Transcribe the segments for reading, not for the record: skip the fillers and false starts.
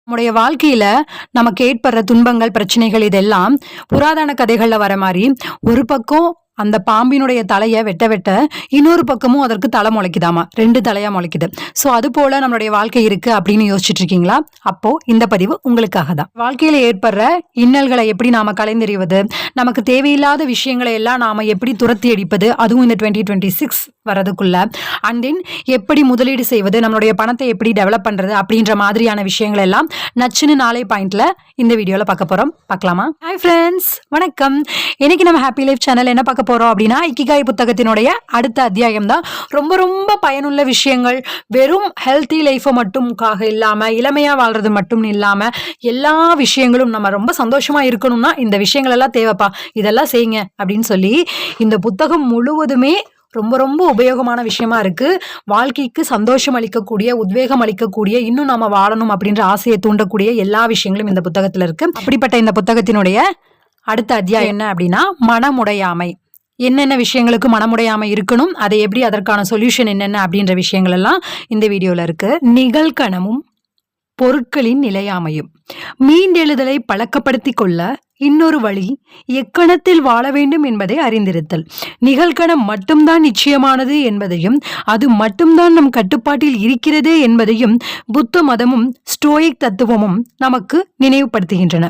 நம்முடைய வாழ்க்கையில நமக்கு ஏற்படுற துன்பங்கள், பிரச்சனைகள் இதெல்லாம் புராதன கதைகள்ல வர மாரி, ஒரு பக்கம் அந்த பாம்பினுடைய தலைய வெட்ட வெட்ட, இன்னொரு பக்கமும் அதற்கு தலை முளைக்குதாமா. 2 தலையா முளைக்குது. அதுபோல நம்மளுடைய வாழ்க்கை இருக்கு அப்படின்னு யோசிச்சுட்டு இருக்கீங்களா? அப்போ இந்த பதிவு உங்களுக்காக தான். வாழ்க்கையில ஏற்படுற இன்னல்களை எப்படி நாம கலைந்தெறிவது, நமக்கு தேவையில்லாத விஷயங்களை எல்லாம் நாம எப்படி துரத்தி அடிப்பது, அதுவும் இந்த 2026 வரதுக்குள்ள, அண்ட் தென் எப்படி முதலீடு செய்வது, நம்மளுடைய பணத்தை எப்படி டெவலப் பண்றது அப்படின்ற மாதிரியான விஷயங்கள் எல்லாம் நச்சுன்னு 4 பாயிண்ட்ல இந்த வீடியோல பார்க்க போறோம். பார்க்கலாமா? ஹாய் ஃப்ரெண்ட்ஸ், வணக்கம். இன்னைக்கு நம்ம ஹாப்பி லைஃப் சேனல் என்ன பார்க்க போறோம் அப்படின்னா, இக்கிகாய் புத்தகத்தினுடைய அடுத்த அத்தியாயம் தான். ரொம்ப ரொம்ப பயனுள்ள விஷயங்கள். வெறும் ஹெல்த்தி லைஃபை மட்டும்காக இல்லாம, இளமையா வாழ்றது மட்டும் இல்லாம, எல்லா விஷயங்களும் நம்ம ரொம்ப சந்தோஷமா இருக்கணும்னா இந்த விஷயங்கள் எல்லாம் தேவைப்பா, இதெல்லாம் செய்யுங்க அப்படின்னு சொல்லி இந்த புத்தகம் முழுவதுமே ரொம்ப ரொம்ப உபயோகமான விஷயமா இருக்கு. வாழ்க்கைக்கு சந்தோஷம் அளிக்கக்கூடிய, உத்வேகம் அளிக்கக்கூடிய, இன்னும் நாம வாழணும் அப்படின்ற ஆசையை தூண்டக்கூடிய எல்லா விஷயங்களும் இந்த புத்தகத்துல இருக்கு. அப்படிப்பட்ட இந்த புத்தகத்தினுடைய அடுத்த அத்தியாயம் என்ன அப்படின்னா, மனமுடையாமை. என்னென்ன விஷயங்களுக்கு மனமுடையாமை இருக்கணும், அதை எப்படி, அதற்கான சொல்யூஷன் என்னென்ன அப்படின்ற விஷயங்கள் எல்லாம் இந்த வீடியோல இருக்கு. நிகழ்கணமும் பொருட்களின் நிலையாமையும். மீண்டெழுதலை பழக்கப்படுத்தி கொள்ள இன்னொரு வழி எக்கணத்தில் வாழ வேண்டும் என்பதை அறிந்திருத்தல். நிகழ்கணம் மட்டும்தான் நிச்சயமானது என்பதையும், அது மட்டும்தான் நம் கட்டுப்பாட்டில் இருக்கிறது என்பதையும் புத்த மதமும் ஸ்டோயிக் தத்துவமும் நமக்கு நினைவுபடுத்துகின்றன.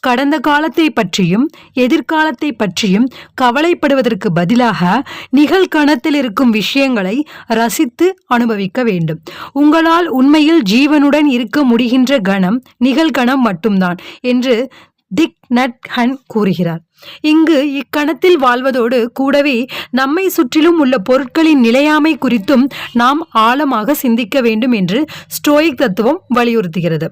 கடந்த காலத்தை பற்றியும் எதிர்காலத்தை பற்றியும் கவலைப்படுவதற்கு பதிலாக நிகழ்கணத்தில் இருக்கும் விஷயங்களை ரசித்து அனுபவிக்க வேண்டும். உங்களால் உண்மையில் ஜீவனுடன் இருக்க முடிகின்ற கணம் நிகழ்கணம் மட்டும்தான் என்று திக் நட் ஹன் கூறுகிறார். இங்கு இக்கணத்தில் வாழ்வதோடு கூடவே நம்மை சுற்றிலும் உள்ள பொருட்களின் நிலையாமை குறித்தும் நாம் ஆழமாக சிந்திக்க வேண்டும் என்று ஸ்டோயிக் தத்துவம் வலியுறுத்துகிறது.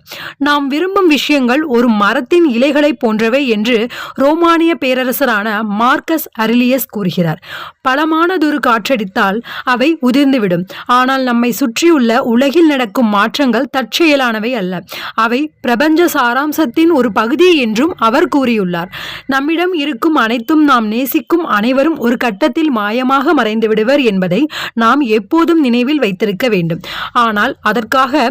நாம் விரும்பும் விஷயங்கள் ஒரு மரத்தின் இலைகளை போன்றவை என்று ரோமானிய பேரரசரான மார்க்கஸ் அரலியஸ் கூறுகிறார். பலமானதொரு காற்றடித்தால் அவை உதிர்ந்துவிடும். ஆனால் நம்மை சுற்றியுள்ள உலகில் நடக்கும் மாற்றங்கள் தற்செயலானவை அல்ல, அவை பிரபஞ்ச சாராம்சத்தின் ஒரு பகுதி என்றும் அவர் கூறியுள்ளார். நம்மிடம் இருக்கும் அனைத்தும், நாம் நேசிக்கும் அனைவரும் ஒரு கட்டத்தில் மாயமாக மறைந்து விடுவர் என்பதை நாம் எப்போதும் நினைவில் வைத்திருக்க வேண்டும். ஆனால் அதற்காக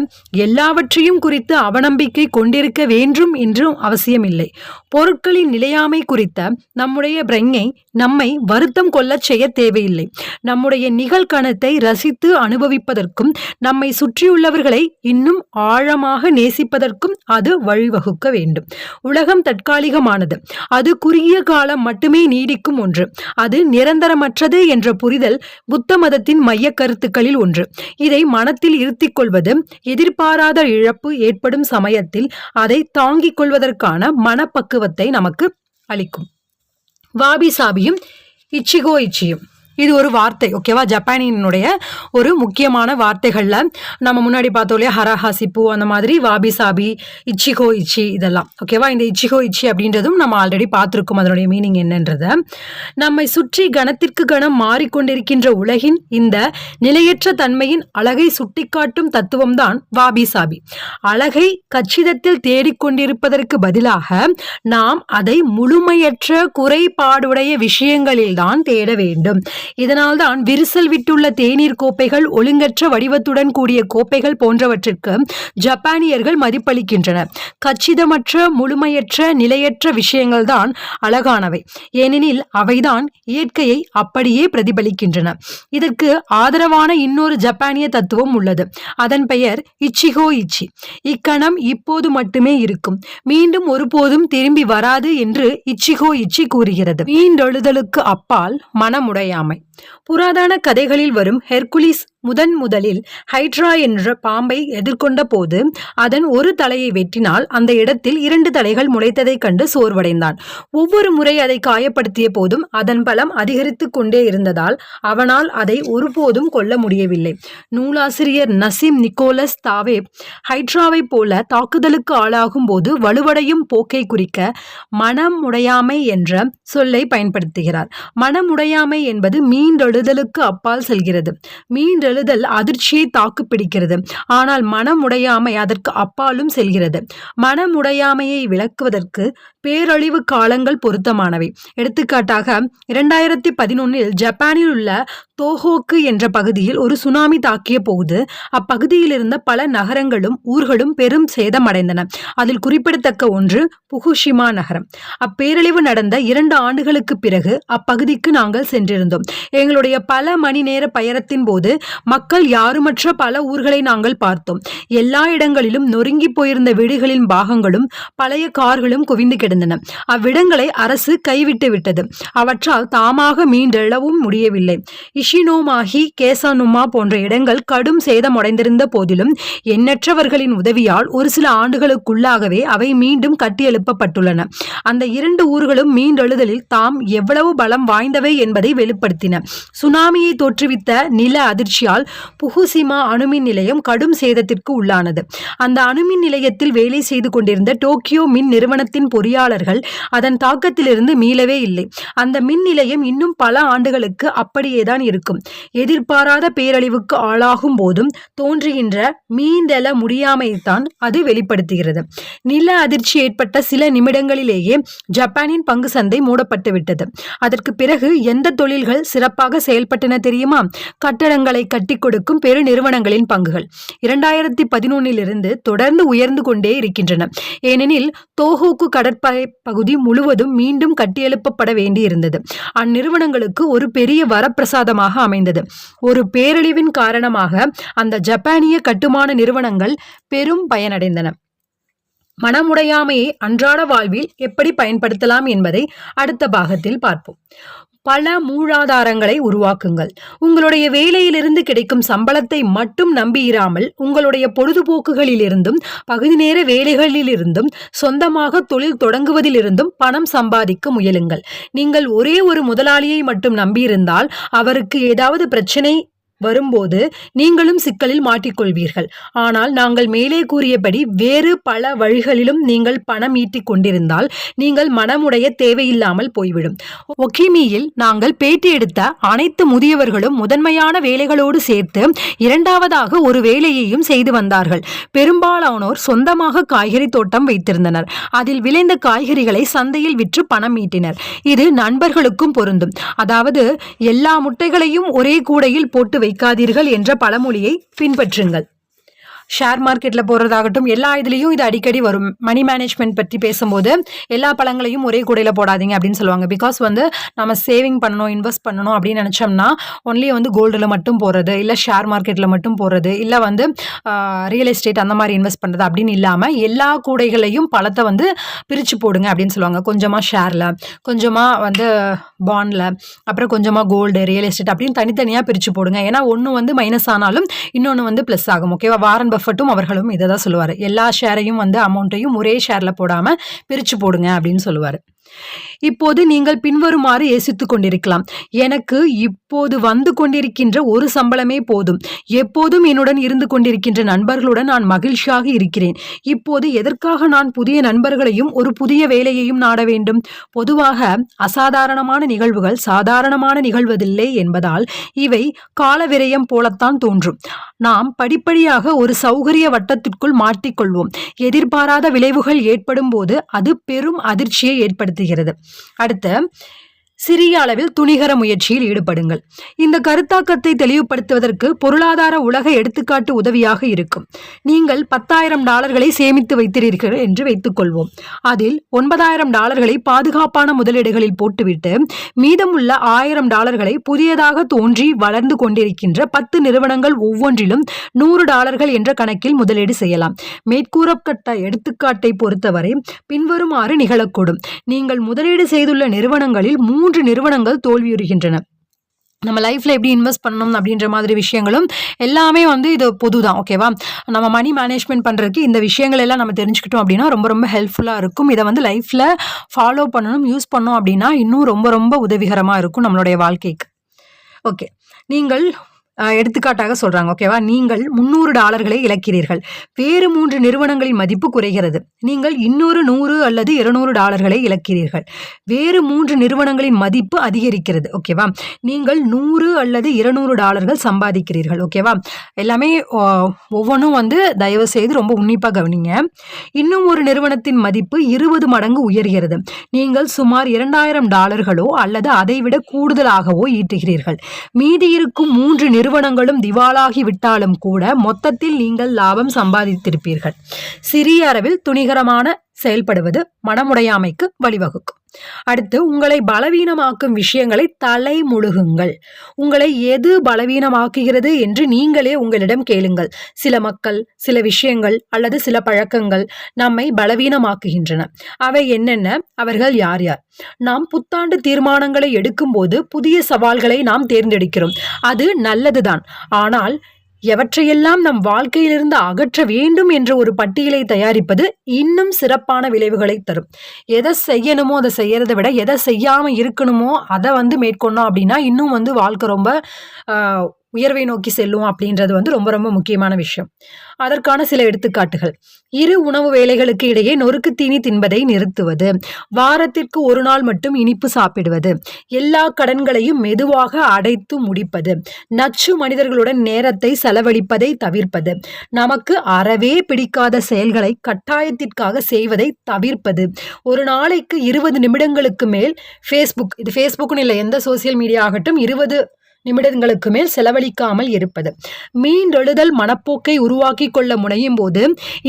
எல்லாவற்றையும் குறித்து அவநம்பிக்கை கொண்டிருக்க வேண்டும் என்றும் அவசியமில்லை. பொருட்களின் நிலையாமை குறித்த நம்முடைய பிரஞை நம்மை வருத்தம் கொள்ளச் செய்ய தேவையில்லை. நம்முடைய நிகழ்கணத்தை ரசித்து அனுபவிப்பதற்கும் நம்மை சுற்றியுள்ளவர்களை இன்னும் ஆழமாக நேசிப்பதற்கும் அது வழிவகுக்க வேண்டும். உலகம் தற்காலிகமானது, அது குறுகிய காலம் மட்டுமே நீடிக்கும் ஒன்று, அது நிரந்தரமற்றது என்ற புரிதல் புத்த மதத்தின் மைய கருத்துக்களில் ஒன்று. இதை மனத்தில் இருத்திக் கொள்வது எதிர்பாராத இழப்பு ஏற்படும் சமயத்தில் அதை தாங்கிக் கொள்வதற்கான மனப்பக்குவத்தை நமக்கு அளிக்கும். வாபி சாபியும் இச்சிகோ இச்சியும், இது ஒரு வார்த்தை, ஓகேவா? ஜப்பானினுடைய ஒரு முக்கியமான வார்த்தைகள்ல நம்ம முன்னாடி பார்த்தோம் இல்லையா, ஹரஹாசிப்பு, அந்த மாதிரி வாபி சாபி, இச்சிகோ இச்சி, இதெல்லாம் ஓகேவா? இந்த இச்சிகோ இச்சி அப்படின்றதும் நம்ம ஆல்ரெடி பார்த்துருக்கோம் அதனுடைய மீனிங் என்னன்றத. நம்மை சுற்றி கணத்திற்கு கணம் மாறிக்கொண்டிருக்கின்ற உலகின் இந்த நிலையற்ற தன்மையின் அழகை சுட்டிக்காட்டும் தத்துவம் தான் வாபி சாபி. அழகை கச்சிதத்தில் தேடிக்கொண்டிருப்பதற்கு பதிலாக நாம் அதை முழுமையற்ற குறைபாடுடைய விஷயங்களில்தான் தேட வேண்டும். இதனால்தான் விரிசல் விட்டுள்ள தேநீர் கோப்பைகள், ஒழுங்கற்ற வடிவத்துடன் கூடிய கோப்பைகள் போன்றவற்றிற்கு ஜப்பானியர்கள் மதிப்பளிக்கின்றனர். கச்சிதமற்ற, முழுமையற்ற, நிலையற்ற விஷயங்கள் தான் அழகானவை, ஏனெனில் அவைதான் இயற்கையை அப்படியே பிரதிபலிக்கின்றன. இதற்கு ஆதரவான இன்னொரு ஜப்பானிய தத்துவம் உள்ளது. அதன் பெயர் இச்சிகோ இச்சி. இக்கணம் இப்போது மட்டுமே இருக்கும், மீண்டும் ஒருபோதும் திரும்பி வராது என்று இச்சிகோ இச்சி கூறுகிறது. மீண்டெழுதலுக்கு அப்பால் மனமுடையாமை. புராதன கதைகளில் வரும் ஹெர்குலிஸ் முதலில் ஹைட்ரா என்ற பாம்பை எதிர்கொண்ட போது அதன் ஒரு தலையை வெட்டினால் அந்த இடத்தில் 2 தலைகள் முளைத்ததை கண்டு சோர்வடைந்தான். ஒவ்வொரு முறை அதை காயப்படுத்திய போதும் அதன் பலம் அதிகரித்து கொண்டே இருந்ததால் அவனால் அதை ஒருபோதும் கொல்ல முடியவில்லை. நூலாசிரியர் நசீம் நிக்கோலஸ் தாவேப் ஹைட்ராவை போல தாக்குதலுக்கு ஆளாகும் போது வலுவடையும் போக்கை குறிக்க மனமுடையாமை என்ற சொல்லை பயன்படுத்துகிறார். மனமுடையாமை என்பது மீண்டெழுதலுக்கு அப்பால் செல்கிறது. மீண்டெழுதல் அதிர்ச்சியை தாக்கு பிடிக்கிறது, ஆனால் மனமுடையாமை அதற்கு அப்பாலும் செல்கிறது. மனமுடையாமையை விளக்குவதற்கு பேரழிவு காலங்கள் பொருத்தமானவை. எடுத்துக்காட்டாக 2011 ஜப்பானில் உள்ள தோஹோக்கு என்ற பகுதியில் ஒரு சுனாமி தாக்கிய போது அப்பகுதியில் இருந்த பல நகரங்களும் ஊர்களும் பெரும் சேதமடைந்தன. அதில் குறிப்பிடத்தக்க ஒன்று புகுஷிமா நகரம். அப்பேரழிவு நடந்த 2 ஆண்டுகளுக்கு பிறகு அப்பகுதிக்கு நாங்கள் சென்றிருந்தோம். எங்களுடைய பல மணி நேர பயணத்தின் போது மக்கள் யாருமற்ற பல ஊர்களை நாங்கள் பார்த்தோம். எல்லா இடங்களிலும் நொறுங்கி போயிருந்த வீடுகளின் பாகங்களும் பழைய கார்களும் குவிந்து கிடந்தன. அவ்விடங்களை அரசு கைவிட்டு விட்டது. அவற்றால் தாமாக மீண்டெழவும் முடியவில்லை. இஷினோமாகி, கேசானுமா போன்ற இடங்கள் கடும் சேதமடைந்திருந்த போதிலும் எண்ணற்றவர்களின் உதவியால் ஒரு சில ஆண்டுகளுக்குள்ளாகவே அவை மீண்டும் கட்டியெழுப்பப்பட்டுள்ளன. அந்த 2 ஊர்களும் மீண்டெழுதலில் தாம் எவ்வளவு பலம் வாய்ந்தவை என்பதை வெளிப்படுத்தின. சுனாமியை தோற்றுவித்த நில அதிர்ச்சியால் புகுசிமா அணுமின் நிலையம் கடும் சேதத்திற்கு உள்ளானது. அந்த அணுமின் நிலையத்தில் வேலை செய்து கொண்டிருந்த டோக்கியோ மின் நிறுவனத்தின் பொறியாளர்கள் அதன் தாக்கத்திலிருந்து மீளவே இல்லை. அந்த மின் நிலையம் இன்னும் பல ஆண்டுகளுக்கு அப்படியேதான் இருக்கும். எதிர்பாராத பேரழிவுக்கு ஆளாகும் போதும் தோன்றுகின்ற மீண்டெழ முடியாமைத்தான் அது வெளிப்படுத்துகிறது. நில அதிர்ச்சி ஏற்பட்ட சில நிமிடங்களிலேயே ஜப்பானின் பங்கு சந்தை மூடப்பட்டு விட்டது. அதற்கு பிறகு எந்த தொழில்கள் சிறப்பாக செயல்பட்டன தெரியுமா? கட்டடங்களை கட்டி கொடுக்கும் பெரு நிறுவனங்களின் பங்குகள் 2011 தொடர்ந்து உயர்ந்து கொண்டே இருக்கின்றன. ஏனெனில் தோஹோக்கு கடற்படை பகுதி முழுவதும் மீண்டும் கட்டியெழுப்பப்பட வேண்டியிருந்தது. அந்நிறுவனங்களுக்கு ஒரு பெரிய வரப்பிரசாதமாக அமைந்தது. ஒரு பேரழிவின் காரணமாக அந்த ஜப்பானிய கட்டுமான நிறுவனங்கள் பெரும் பயனடைந்தன. மனமுடையாமையை அன்றாட வாழ்வில் எப்படி பயன்படுத்தலாம் என்பதை அடுத்த பாகத்தில் பார்ப்போம். பல மூலாதாரங்களை உருவாக்குங்கள். உங்களுடைய வேலையிலிருந்து கிடைக்கும் சம்பளத்தை மட்டும் நம்பியிராமல் உங்களுடைய பொழுதுபோக்குகளிலிருந்தும் பகுதி நேர வேலைகளிலிருந்தும் சொந்தமாக தொழில் தொடங்குவதிலிருந்தும் பணம் சம்பாதிக்க முயலுங்கள். நீங்கள் ஒரே ஒரு முதலாளியை மட்டும் நம்பியிருந்தால் அவருக்கு ஏதாவது பிரச்சனை வரும்போது நீங்களும் சிக்கலில் மாட்டிக்கொள்வீர்கள். ஆனால் நாங்கள் மேலே கூறியபடி வேறு பல வழிகளிலும் நீங்கள் பணம் ஈட்டிக் கொண்டிருந்தால் நீங்கள் மனமுடைய தேவையில்லாமல் போய்விடும். ஒகிமியில் நாங்கள் பேட்டி எடுத்த அனைத்து முதியவர்களும் முதன்மையான வேலைகளோடு சேர்த்து இரண்டாவதாக ஒரு வேலையையும் செய்து வந்தார்கள். பெரும்பாலானோர் சொந்தமாக காய்கறி தோட்டம் வைத்திருந்தனர். அதில் விளைந்த காய்கறிகளை சந்தையில் விற்று பணம் ஈட்டினர். இது நண்பர்களுக்கும் பொருந்தும். அதாவது எல்லா முட்டைகளையும் ஒரே கூடையில் போட்டு வைக்காதீர்கள் என்ற பழமொழியை பின்பற்றுங்கள். ஷேர் மார்க்கெட்டில் போடுறதாகட்டும், எல்லா இதுலேயும் இது அடிக்கடி வரும். மணி மேனேஜ்மெண்ட் பற்றி பேசும்போது எல்லா பழங்களையும் ஒரே கூடையில் போடாதீங்க அப்படின்னு சொல்லுவாங்க. பிகாஸ் நம்ம சேவிங் பண்ணணும், இன்வெஸ்ட் பண்ணணும் அப்படின்னு நினச்சோம்னா ஒன்லி கோல்டில் மட்டும் போடுறது, இல்லை ஷேர் மார்க்கெட்டில் மட்டும் போடுறது, இல்லை ரியல் எஸ்டேட் அந்த மாதிரி இன்வெஸ்ட் பண்ணுறது அப்படின்னு இல்லாமல் எல்லா கூடைகளையும் பழத்தை பிரித்து போடுங்க அப்படின்னு சொல்லுவாங்க. கொஞ்சமாக ஷேரில், கொஞ்சமாக பாண்டில், அப்புறம் கொஞ்சமாக கோல்டு, ரியல் எஸ்டேட் அப்படின்னு தனித்தனியாக பிரித்து போடுங்க. ஏன்னா ஒன்று மைனஸ் ஆனாலும் இன்னொன்று ப்ளஸ் ஆகும். ஓகேவா? வாரன் பஃபட்டும் அவர்களும் இதை தான் சொல்லுவார். எல்லா ஷேரையும் அமௌண்ட்டையும் ஒரே ஷேரில் போடாமல் பிரித்து போடுங்க அப்படின்னு சொல்லுவார். இப்போது நீங்கள் பின்வருமாறு யோசித்துக் கொண்டிருக்கலாம். எனக்கு இப்போது வந்து கொண்டிருக்கின்ற ஒரு சம்பளமே போதும். எப்போதும் என்னுடன் இருந்து கொண்டிருக்கின்ற நண்பர்களுடன் நான் மகிழ்ச்சியாக இருக்கிறேன். இப்போது எதற்காக நான் புதிய நண்பர்களையும் ஒரு புதிய வேலையையும் நாட வேண்டும்? பொதுவாக அசாதாரணமான நிகழ்வுகள் சாதாரணமான நிகழ்வதில்லை என்பதால் இவை கால விரயம் போலத்தான் தோன்றும். நாம் படிப்படியாக ஒரு சௌகரிய வட்டத்திற்குள் மாட்டிக்கொள்வோம். எதிர்பாராத விளைவுகள் ஏற்படும் போது அது பெரும் அதிர்ச்சியை ஏற்படுத்துகிறது. அடுத்து, சிறிய அளவில் துணிகர முயற்சியில் ஈடுபடுங்கள். இந்த கருத்தாக்கத்தை தெளிவுபடுத்துவதற்கு பொருளாதார உலக எடுத்துக்காட்டு உதவியாக இருக்கும். நீங்கள் $10,000 சேமித்து வைத்திருக்கிறீர்கள் என்று வைத்துக்கொள்வோம். அதில் $9,000 பாதுகாப்பான முதலீடுகளில் போட்டுவிட்டு மீதமுள்ள $1,000 புதியதாக தோன்றி வளர்ந்து கொண்டிருக்கின்ற 10 நிறுவனங்கள் ஒவ்வொன்றிலும் $100 என்ற கணக்கில் முதலீடு செய்யலாம். மேற்கூறப்பட்ட எடுத்துக்காட்டை பொறுத்தவரை பின்வருமாறு நிகழக்கூடும். நீங்கள் முதலீடு செய்துள்ள நிறுவனங்களில் 3 நிறுவனங்கள் தோல்வியுறுகின்றன. நம்ம லைஃப்பில் எப்படி இன்வெஸ்ட் பண்ணணும் அப்படின்ற மாதிரி விஷயங்களும் எல்லாமே இது பொதுதான். ஓகேவா? நம்ம மணி மேனேஜ்மெண்ட் பண்ணுறதுக்கு இந்த விஷயங்கள் எல்லாம் நம்ம தெரிஞ்சுக்கிட்டோம் அப்படின்னா ரொம்ப ரொம்ப ஹெல்ப்ஃபுல்லாக இருக்கும். இதை லைஃப்பில் ஃபாலோ பண்ணணும், யூஸ் பண்ணோம் அப்படின்னா இன்னும் ரொம்ப ரொம்ப உதவிகரமாக இருக்கும் நம்மளுடைய வாழ்க்கைக்கு. ஓகே, நீங்கள் எடுத்துக்காட்டாக சொல்றாங்க. ஓகேவா? நீங்கள் $300 இழக்கிறீர்கள். வேறு 3 நிறுவனங்களின் மதிப்பு குறைகிறது. நீங்கள் இன்னொரு 100 அல்லது $200 இழக்கிறீர்கள். வேறு 3 நிறுவனங்களின் மதிப்பு அதிகரிக்கிறது. ஓகேவா? நீங்கள் 100 அல்லது $200 சம்பாதிக்கிறீர்கள். ஓகேவா? எல்லாமே ஒவ்வொன்றும் வந்து தயவு செய்து ரொம்ப உன்னிப்பாக கவனிங்க. இன்னும் ஒரு நிறுவனத்தின் மதிப்பு 20 மடங்கு உயர்கிறது. நீங்கள் சுமார் $2000 அல்லது அதைவிட கூடுதலாகவோ ஈட்டுகிறீர்கள். மீதி இருக்கும் 3 நிறுவனங்களும் திவாலாகி விட்டாலும் கூட மொத்தத்தில் நீங்கள் லாபம் சம்பாதித்திருப்பீர்கள். சிறிய அளவில் துணிகரமான செயல்படுவது மனமுடையாமைக்கு வழிவகுக்கும். அடுத்து, உங்களை பலவீனமாக்கும் விஷயங்களை தலைமுழுகுங்கள். உங்களை எது பலவீனமாக்குகிறது என்று நீங்களே உங்களிடம் கேளுங்கள். சில மக்கள், சில விஷயங்கள் அல்லது சில பழக்கங்கள் நம்மை பலவீனமாக்குகின்றன. அவை என்னென்ன? அவர்கள் யார் யார்? நாம் புத்தாண்டு தீர்மானங்களை எடுக்கும்போது புதிய சவால்களை நாம் தேர்ந்தெடுக்கிறோம். அது நல்லதுதான். ஆனால் எவற்றையெல்லாம் நம் வாழ்க்கையிலிருந்து அகற்ற வேண்டும் என்ற ஒரு பட்டியலை தயாரிப்பது இன்னும் சிறப்பான விளைவுகளை தரும். எதை செய்யணுமோ அதை செய்யறதை விட எதை செய்யாம இருக்கணுமோ அதை வந்து மேற்கொண்டோம் அப்படின்னா இன்னும் வந்து வாழ்க்கை ரொம்ப உயர்வை நோக்கி செல்லும் அப்படின்றது வந்து ரொம்ப ரொம்ப முக்கியமான விஷயம். அதற்கான சில எடுத்துக்காட்டுகள்: இரு உணவு வேளைகளுக்கு இடையே நொறுக்கு தீனி தின்பதை நிறுத்துவது, வாரத்திற்கு ஒரு நாள் மட்டும் இனிப்பு சாப்பிடுவது, எல்லா கடன்களையும் மெதுவாக அடைத்து முடிப்பது, நச்சு மனிதர்களுடன் நேரத்தை செலவழிப்பதை தவிர்ப்பது, நமக்கு அறவே பிடிக்காத செயல்களை கட்டாயத்திற்காக செய்வதை தவிர்ப்பது, ஒரு நாளைக்கு 20 நிமிடங்களுக்கு மேல் ஃபேஸ்புக்னு இல்லை, எந்த சோசியல் மீடியா ஆகட்டும் 20 நிமிடங்களுக்கு மேல் செலவழிக்காமல் இருப்பது, மீண்டெழுதல் மனப்போக்கை உருவாக்கி கொள்ள முனையும் போது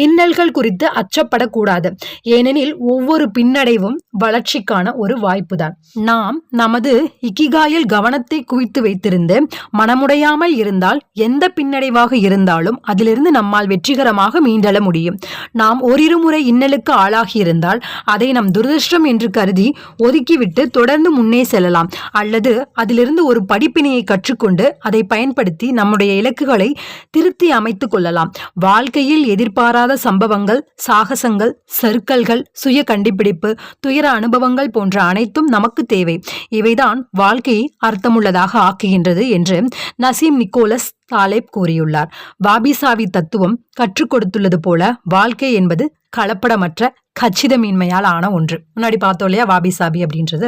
இன்னல்கள் குறித்து அச்சப்படக்கூடாது. ஏனெனில் ஒவ்வொரு பின்னடைவும் வளர்ச்சிக்கான ஒரு வாய்ப்புதான். நாம் நமது இக்கிகாயில் கவனத்தை குவித்து வைத்திருந்து மனமுடையாமல் இருந்தால் எந்த பின்னடைவாக இருந்தாலும் அதிலிருந்து நம்மால் வெற்றிகரமாக மீண்டெழ முடியும். நாம் ஓரிரு முறை இன்னலுக்கு ஆளாகி இருந்தால் அதை நம் துரதிர்ஷ்டம் என்று கருதி ஒதுக்கிவிட்டு தொடர்ந்து முன்னே செல்லலாம். அல்லது அதிலிருந்து ஒரு படிப்பினையை கற்றுக்கொண்டு அதை பயன்படுத்தி நம்முடைய இலக்குகளை திருத்தி அமைத்துக் கொள்ளலாம். வாழ்க்கையில் எதிர்பாராத சம்பவங்கள், சாகசங்கள், சறுக்கல்கள், சுய கண்டுபிடிப்பு, துயர அனுபவங்கள் போன்ற அனைத்தும் நமக்கு தேவை. இவைதான் வாழ்க்கையை அர்த்தமுள்ளதாக ஆக்குகின்றது என்று நசீம் நிக்கோலஸ் தாலேப் கூறியுள்ளார். வாபிசாவி தத்துவம் கற்றுக் கொடுத்துள்ளது போல வாழ்க்கை என்பது கலப்படமற்ற கச்சிதமின்மையால் ஆன ஒன்று. முன்னாடி பார்த்தோம் இல்லையா வாபிசாபி அப்படின்றது.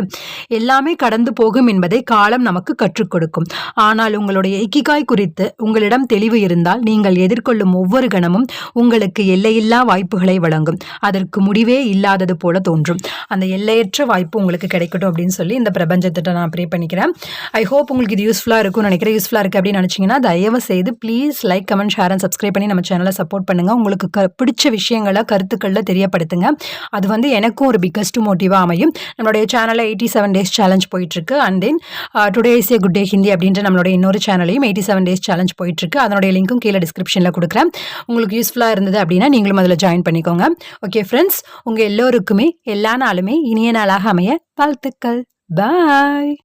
எல்லாமே கடந்து போகும் என்பதை காலம் நமக்கு கற்றுக் கொடுக்கும். ஆனால் உங்களுடைய இக்கிகாய் குறித்து உங்களிடம் தெளிவு இருந்தால் நீங்கள் எதிர்கொள்ளும் ஒவ்வொரு கணமும் உங்களுக்கு எல்லையில்லா வாய்ப்புகளை வழங்கும். அதற்கு முடிவே இல்லாதது போல தோன்றும். அந்த எல்லையற்ற வாய்ப்பு உங்களுக்கு கிடைக்கட்டும் அப்படின்னு சொல்லி இந்த பிரபஞ்சத்திட்ட நான் ப்ரே பண்ணிக்கிறேன். ஐ ஹோப் உங்களுக்கு இது யூஸ்ஃபுல்லாக இருக்கும்னு நினைக்கிறேன். யூஸ்ஃபுல்லாக இருக்குது அப்படின்னு நினச்சிங்கன்னா தயவு செய்து please like, comment, share and subscribe பண்ணி நம்ம சேனலை சப்போர்ட் பண்ணுங்கள். உங்களுக்கு பிடிச்ச விஷயங்களை கருத்துக்களில் தெரியப்படுத்துங்க. அது வந்து எனக்கும் ஒரு பிக்கஸ்ட் மோட்டிவாக அமையும். நம்மளுடைய சேனலில் 87 டேஸ் சேலஞ்ச் போயிட்டுருக்கு. And then today is a good day Hindi அப்படின்ற நம்மளுடைய இன்னொரு சேனலையும் 87 டேஸ் சேலஞ்ச் போயிட்டுருக்கு. அதனுடைய லிங்க்கும் கீழே டிஸ்கிரிப்ஷனில் கொடுக்குறேன். உங்களுக்கு யூஸ்ஃபுல்லாக இருந்தது அப்படின்னா நீங்களும் அதில் ஜாயின் பண்ணிக்கோங்க. ஓகே ஃப்ரெண்ட்ஸ், உங்கள் எல்லோருக்குமே எல்லா நாளுமே இனிய நாளாக அமைய வாழ்த்துக்கள். பாய்.